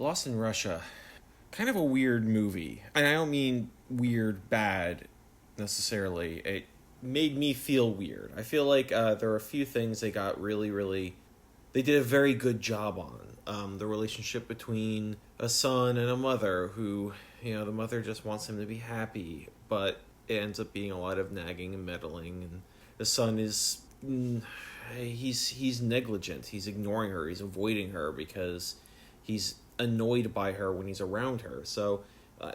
Lost in Russia, kind of a weird movie. And I don't mean weird bad necessarily. It made me feel weird. I feel like there are a few things they got really. They did a very good job on. The relationship between a son and a mother who, the mother just wants him to be happy, but it ends up being a lot of nagging and meddling. And the son is. He's negligent. He's ignoring her. He's avoiding her because he's annoyed by her when he's around her. So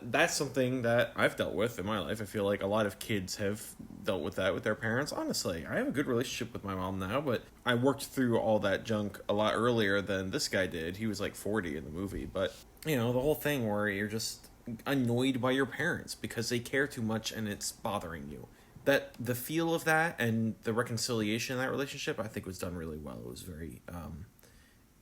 that's something that I've dealt with in my life. I feel like a lot of kids have dealt with that with their parents. Honestly, I have a good relationship with my mom now, but I worked through all that junk a lot earlier than this guy did. He was like 40 in the movie. But, the whole thing where you're just annoyed by your parents because they care too much and it's bothering you. That the feel of that and the reconciliation in that relationship, I think was done really well. It was very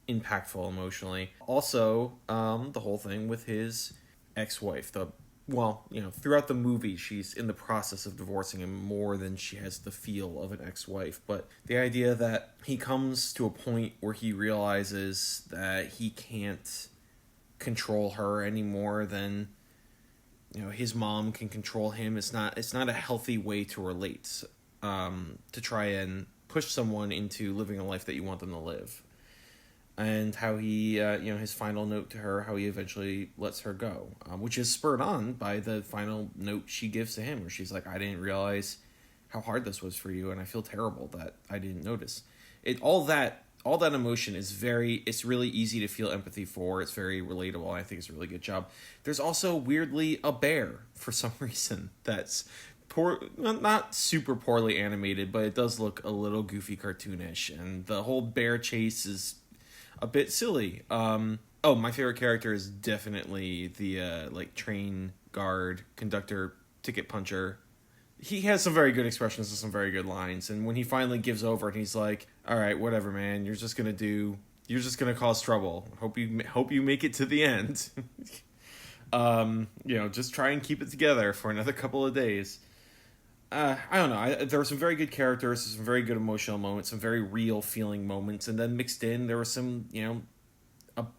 impactful emotionally. Also, the whole thing with his ex-wife. Throughout the movie, she's in the process of divorcing him more than she has the feel of an ex-wife. But the idea that he comes to a point where he realizes that he can't control her any more than his mom can control him. It's not a healthy way to relate, to try and push someone into living a life that you want them to live. And how he, his final note to her, how he eventually lets her go, which is spurred on by the final note she gives to him, where she's like, I didn't realize how hard this was for you, and I feel terrible that I didn't notice. All that emotion is it's really easy to feel empathy for. It's very relatable. I think it's a really good job. There's also weirdly a bear for some reason that's not super poorly animated, but it does look a little goofy cartoonish, and the whole bear chase is a bit silly. My favorite character is definitely the train guard, conductor, ticket puncher. He has some very good expressions and some very good lines, and when he finally gives over and he's like, all right, whatever, man, you're just gonna cause trouble. Hope you make it to the end. Just try and keep it together for another couple of days. I don't know. There were some very good characters, some very good emotional moments, some very real feeling moments, and then mixed in there was some,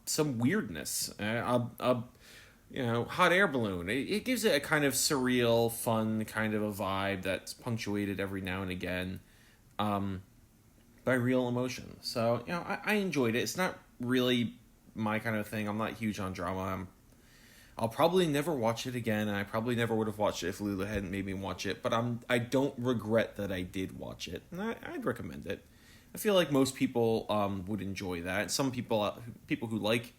some weirdness. Hot air balloon. It gives it a kind of surreal, fun kind of a vibe that's punctuated every now and again by real emotion. So, I enjoyed it. It's not really my kind of thing. I'm not huge on drama. I'll probably never watch it again, and I probably never would have watched it if Lula hadn't made me watch it, but I don't regret that I did watch it, and I'd recommend it. I feel like most people would enjoy that. Some people who like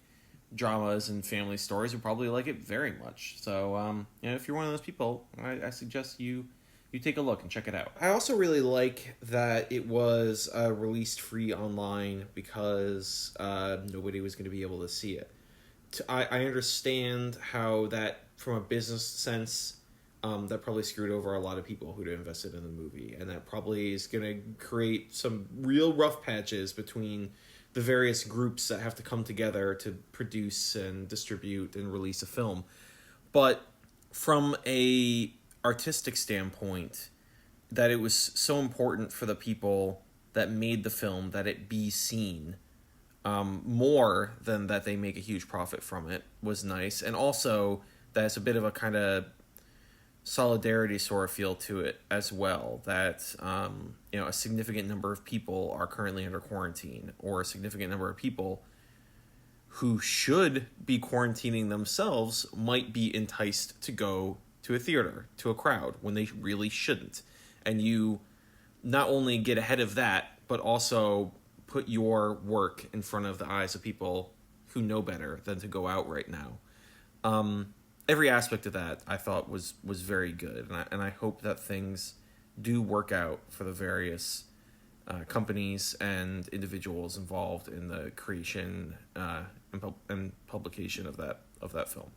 dramas and family stories would probably like it very much. So, if you're one of those people, I suggest you take a look and check it out. I also really like that it was released free online because nobody was going to be able to see it. I understand how that, from a business sense, that probably screwed over a lot of people who'd invested in the movie, and that probably is going to create some real rough patches between the various groups that have to come together to produce and distribute and release a film. But from a artistic standpoint, that it was so important for the people that made the film that it be seen, more than that they make a huge profit from it, was nice. And also that it's a bit of a kind of solidarity sort of feel to it as well, that a significant number of people are currently under quarantine, or a significant number of people who should be quarantining themselves might be enticed to go to a theater, to a crowd, when they really shouldn't. And you not only get ahead of that, but also put your work in front of the eyes of people who know better than to go out right now. Every aspect of that I thought was very good, and I hope that things do work out for the various companies and individuals involved in the creation and publication of that film.